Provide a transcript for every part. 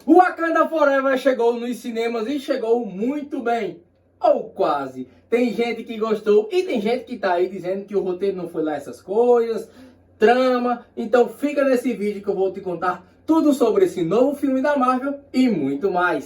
O Wakanda Forever chegou nos cinemas e chegou muito bem. Ou quase. Tem gente que gostou e tem gente que tá aí dizendo que o roteiro não foi lá essas coisas, trama. Então fica nesse vídeo que eu vou te contar tudo sobre esse novo filme da Marvel e muito mais.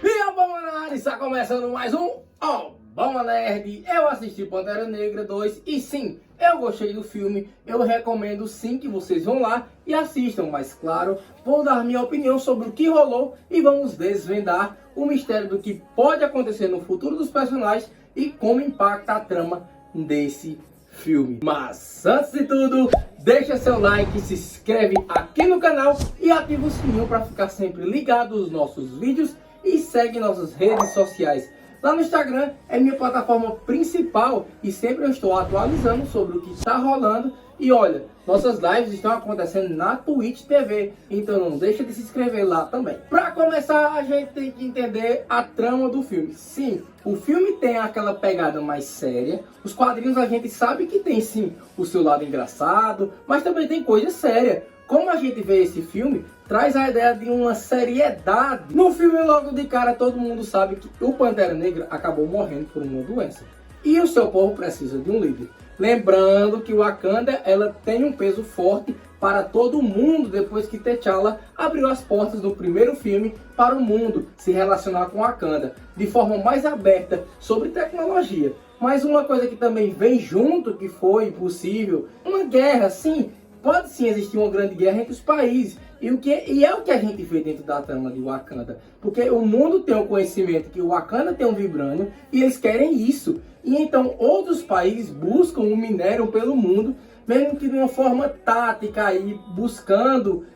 E a Obama Nerd está começando mais um Obama Nerd. Eu assisti Pantera Negra 2 e sim, eu gostei do filme. Eu recomendo sim que vocês vão lá e assistam. Mas claro, vou dar minha opinião sobre o que rolou e vamos desvendar o mistério do que pode acontecer no futuro dos personagens e como impacta a trama desse filme. Mas antes de tudo, deixa seu like, se inscreve aqui no canal e ativa o sininho para ficar sempre ligado nos nossos vídeos e segue nossas redes sociais. Lá no Instagram é minha plataforma principal e sempre eu estou atualizando sobre o que está rolando. E olha, nossas lives estão acontecendo na Twitch TV, então não deixa de se inscrever lá também. Para começar, a gente tem que entender a trama do filme. Sim, o filme tem aquela pegada mais séria. Os quadrinhos a gente sabe que tem sim o seu lado engraçado, mas também tem coisa séria. Como a gente vê esse filme, traz a ideia de uma seriedade. No filme, logo de cara, todo mundo sabe que o Pantera Negra acabou morrendo por uma doença. E o seu povo precisa de um líder. Lembrando que o Wakanda, ela tem um peso forte para todo mundo depois que T'Challa abriu as portas do primeiro filme para o mundo se relacionar com Wakanda de forma mais aberta sobre tecnologia. Mas uma coisa que também vem junto, que foi possível, uma guerra, sim. Pode sim existir uma grande guerra entre os países. E é o que a gente vê dentro da trama de Wakanda. Porque o mundo tem o conhecimento que o Wakanda tem um vibrânio e eles querem isso. E então outros países buscam o minério pelo mundo, mesmo que de uma forma tática, aí, buscando.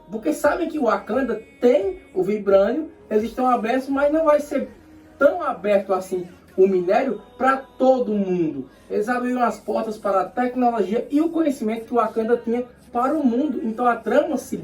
Porque sabem que o Wakanda tem o vibrânio, eles estão abertos, mas não vai ser tão aberto assim o minério para todo mundo. Eles abriram as portas para a tecnologia e o conhecimento que o Wakanda tinha para o mundo. Então a trama se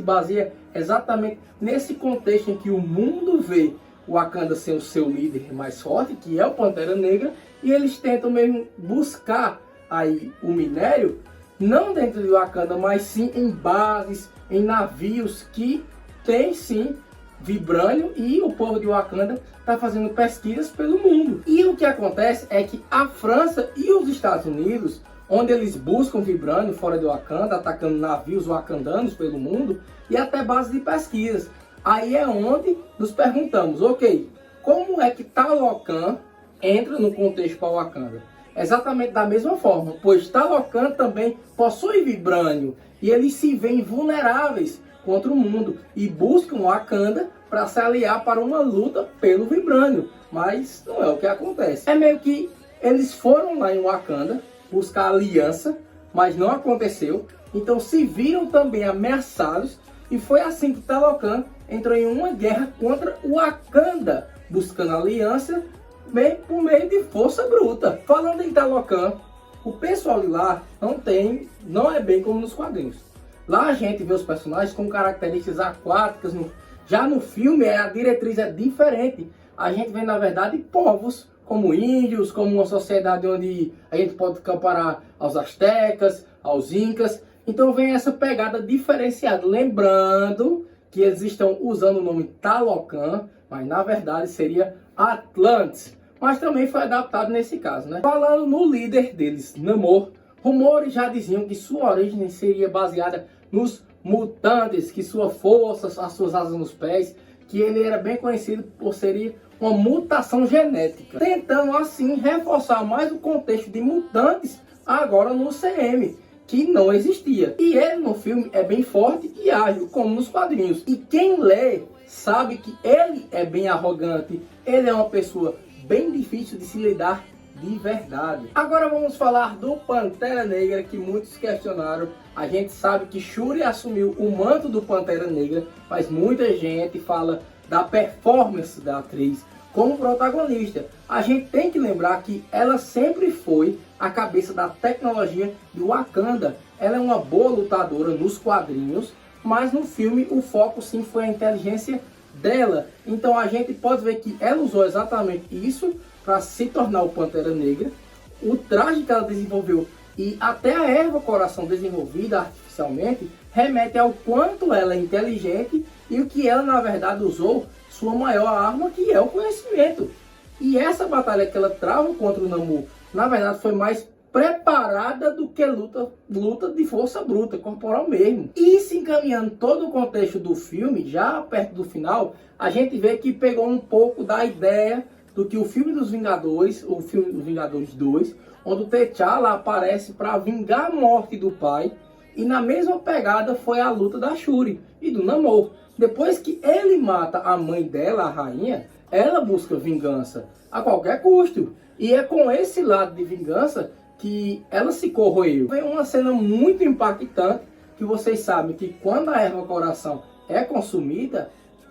baseia exatamente nesse contexto em que o mundo vê o Wakanda ser o seu líder mais forte, que é o Pantera Negra, e eles tentam mesmo buscar aí o minério, não dentro de Wakanda, mas sim em bases, em navios que tem sim vibrânio, e o povo de Wakanda está fazendo pesquisas pelo mundo. E o que acontece é que a França e os Estados Unidos, onde eles buscam vibrânio fora de Wakanda, atacando navios wakandanos pelo mundo e até bases de pesquisas. Aí é onde nos perguntamos, ok, como é que Talocan entra no contexto para Wakanda? Exatamente da mesma forma, pois Talocan também possui vibrânio e eles se veem vulneráveis contra o mundo e buscam Wakanda para se aliar para uma luta pelo vibrânio, mas não é o que acontece. É meio que eles foram lá em Wakanda buscar aliança, mas não aconteceu, então se viram também ameaçados e foi assim que Talocan entrou em uma guerra contra o Wakanda, buscando aliança por meio de força bruta. Falando em Talocan, o pessoal de lá não é bem como nos quadrinhos. Lá a gente vê os personagens com características aquáticas. Já no filme a diretriz é diferente. A gente vê na verdade povos como índios, como uma sociedade onde a gente pode comparar aos astecas, aos incas. Então vem essa pegada diferenciada. Lembrando que eles estão usando o nome Talocan, mas na verdade seria Atlantis. Mas também foi adaptado nesse caso, né? Falando no líder deles, Namor, rumores já diziam que sua origem seria baseada nos mutantes, que sua força, as suas asas nos pés, que ele era bem conhecido por ser uma mutação genética, tentando assim reforçar mais o contexto de mutantes agora no CM, que não existia. E ele no filme é bem forte e ágil, como nos quadrinhos. E quem lê sabe que ele é bem arrogante, ele é uma pessoa bem difícil de se lidar de verdade. Agora vamos falar do Pantera Negra, que muitos questionaram. A gente sabe que Shuri assumiu o manto do Pantera Negra, mas muita gente fala da performance da atriz como protagonista. A gente tem que lembrar que ela sempre foi a cabeça da tecnologia do Wakanda. Ela é uma boa lutadora nos quadrinhos, mas no filme o foco sim foi a inteligência dela. Então a gente pode ver que ela usou exatamente isso para se tornar o Pantera Negra. o traje que ela desenvolveu e até a erva coração desenvolvida artificialmente remete ao quanto ela é inteligente e o que ela na verdade usou sua maior arma, que é o conhecimento. E essa batalha que ela trava contra o Namor, na verdade foi mais preparada do que luta de força bruta, corporal mesmo. E se encaminhando todo o contexto do filme, já perto do final, a gente vê que pegou um pouco da ideia do que o filme dos Vingadores, o filme dos Vingadores 2, onde o T'Challa aparece para vingar a morte do pai, e na mesma pegada foi a luta da Shuri e do Namor. Depois que ele mata a mãe dela, a rainha, ela busca vingança a qualquer custo. E é com esse lado de vingança que ela se corroeu. Foi uma cena muito impactante, que vocês sabem que quando a erva coração é consumida,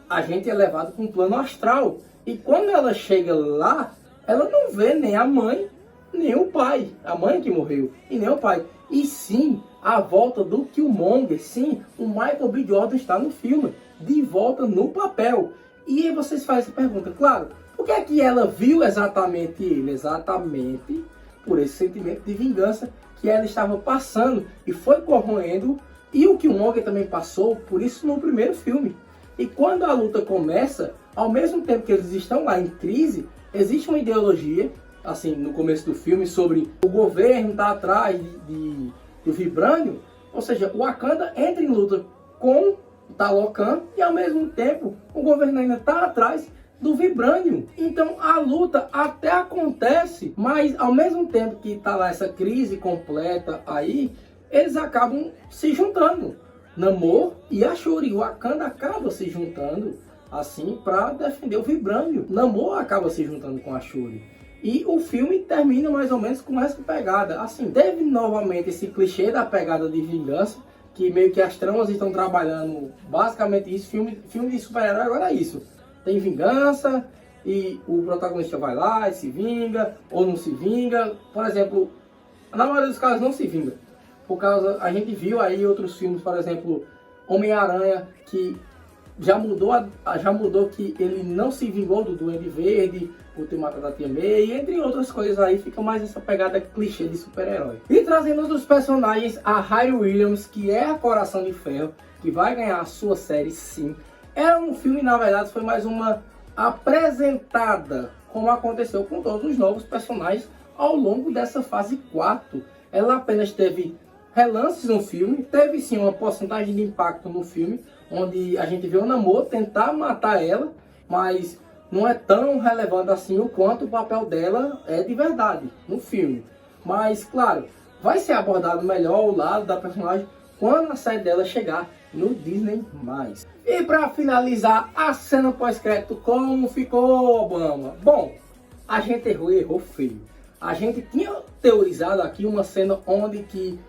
a gente é levado para um plano astral. E quando ela chega lá, ela não vê nem a mãe, nem o pai. A mãe que morreu, e nem o pai. E sim, a volta do Killmonger, sim, o Michael B. Jordan está no filme, de volta no papel. E aí vocês fazem essa pergunta, claro, por que é que ela viu exatamente ele? Exatamente por esse sentimento de vingança que ela estava passando e foi corroendo, e o Killmonger também passou por isso no primeiro filme. E quando a luta começa, ao mesmo tempo que eles estão lá em crise, existe uma ideologia, assim, no começo do filme, sobre o governo estar atrás do Vibranium, ou seja, o Wakanda entra em luta com o Talocan e ao mesmo tempo o governo ainda está atrás do Vibranium. Então a luta até acontece, mas ao mesmo tempo que está lá essa crise completa aí, eles acabam se juntando. Namor e a Shuri, o Wakanda acaba se juntando assim para defender o Vibranium. Namor acaba se juntando com a Shuri. E o filme termina mais ou menos com essa pegada. Assim, teve novamente esse clichê da pegada de vingança, que meio que as tramas estão trabalhando basicamente isso. Filme de super-herói agora é isso. Tem vingança e o protagonista vai lá e se vinga ou não se vinga. Por exemplo, na maioria dos casos não se vinga. Por causa, a gente viu aí outros filmes, por exemplo, Homem-Aranha, que já mudou que ele não se vingou do Duende Verde por ter matado a Tia May, e entre outras coisas aí, fica mais essa pegada clichê de super-herói. E trazendo outros personagens, a Riri Williams, que é a Coração de Ferro, que vai ganhar a sua série sim. Era um filme, na verdade, foi mais uma apresentada, como aconteceu com todos os novos personagens ao longo dessa fase 4. Ela apenas teve relances no filme, teve sim uma porcentagem de impacto no filme, onde a gente vê o Namor tentar matar ela, mas não é tão relevante assim o quanto o papel dela é de verdade no filme. Mas, claro, vai ser abordado melhor o lado da personagem quando a série dela chegar no Disney+. E para finalizar, a cena pós-crédito, como ficou, Obama? Bom, a gente errou feio. A gente tinha teorizado aqui uma cena onde que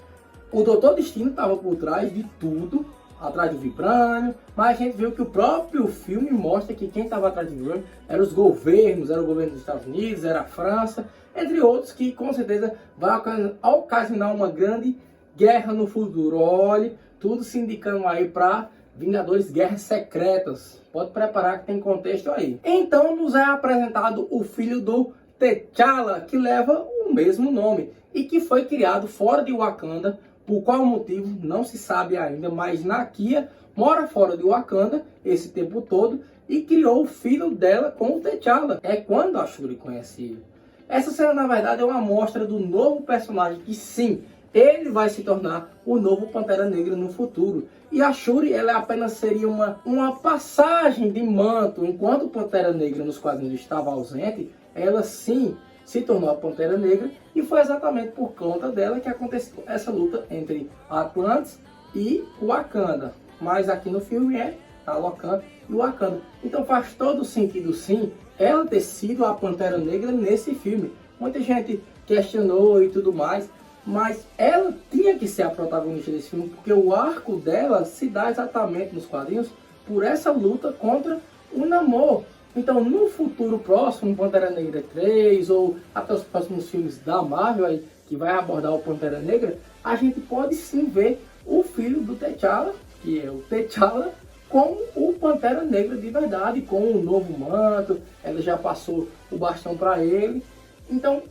o Doutor Destino estava por trás de tudo, atrás do Vibranium, mas a gente viu que o próprio filme mostra que quem estava atrás do Vibranium eram os governos, era o governo dos Estados Unidos, era a França, entre outros, que com certeza vai ocasionar uma grande guerra no futuro. Olha, tudo se indicando aí para Vingadores Guerras Secretas. Pode preparar que tem contexto aí. Então nos é apresentado o filho do T'Challa, que leva o mesmo nome e que foi criado fora de Wakanda. Por qual motivo não se sabe ainda, mas Nakia mora fora de Wakanda esse tempo todo e criou o filho dela com o T'Challa. É quando a Shuri conhece ele. Essa cena, na verdade, é uma amostra do novo personagem que sim, ele vai se tornar o novo Pantera Negra no futuro. E a Shuri, ela apenas seria uma passagem de manto. Enquanto o Pantera Negra nos quadrinhos estava ausente, ela sim se tornou a Pantera Negra, e foi exatamente por conta dela que aconteceu essa luta entre Atlantis e Wakanda. Mas aqui no filme é Talocan e Wakanda. Então faz todo sentido sim ela ter sido a Pantera Negra nesse filme. Muita gente questionou e tudo mais, mas ela tinha que ser a protagonista desse filme, porque o arco dela se dá exatamente nos quadrinhos por essa luta contra o Namor. Então, no futuro próximo, Pantera Negra 3, ou até os próximos filmes da Marvel, aí, que vai abordar o Pantera Negra, a gente pode sim ver o filho do T'Challa, que é o T'Challa, com o Pantera Negra de verdade, com o novo manto. Ela já passou o bastão para ele. Então,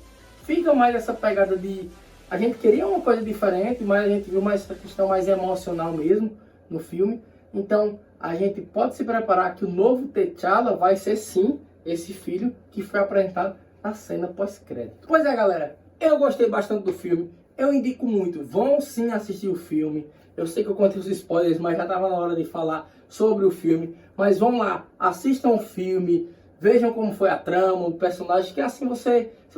fica mais essa pegada de... A gente queria uma coisa diferente, mas a gente viu mais essa questão mais emocional mesmo no filme. Então, a gente pode se preparar que o novo T'Challa vai ser sim esse filho que foi apresentado na cena pós-crédito. Pois é, galera, eu gostei bastante do filme. Eu indico muito, vão sim assistir o filme. Eu sei que eu contei os spoilers, mas já estava na hora de falar sobre o filme. Mas vão lá, assistam o filme, vejam como foi a trama, o personagem, que assim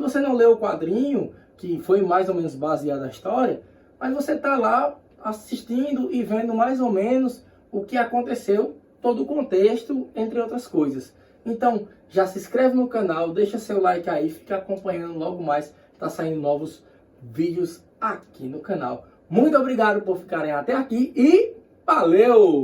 se você não leu o quadrinho, que foi mais ou menos baseado na história, mas você tá lá assistindo e vendo mais ou menos o que aconteceu, todo o contexto, entre outras coisas. Então, já se inscreve no canal, deixa seu like aí, fica acompanhando logo mais, tá saindo novos vídeos aqui no canal. Muito obrigado por ficarem até aqui e valeu!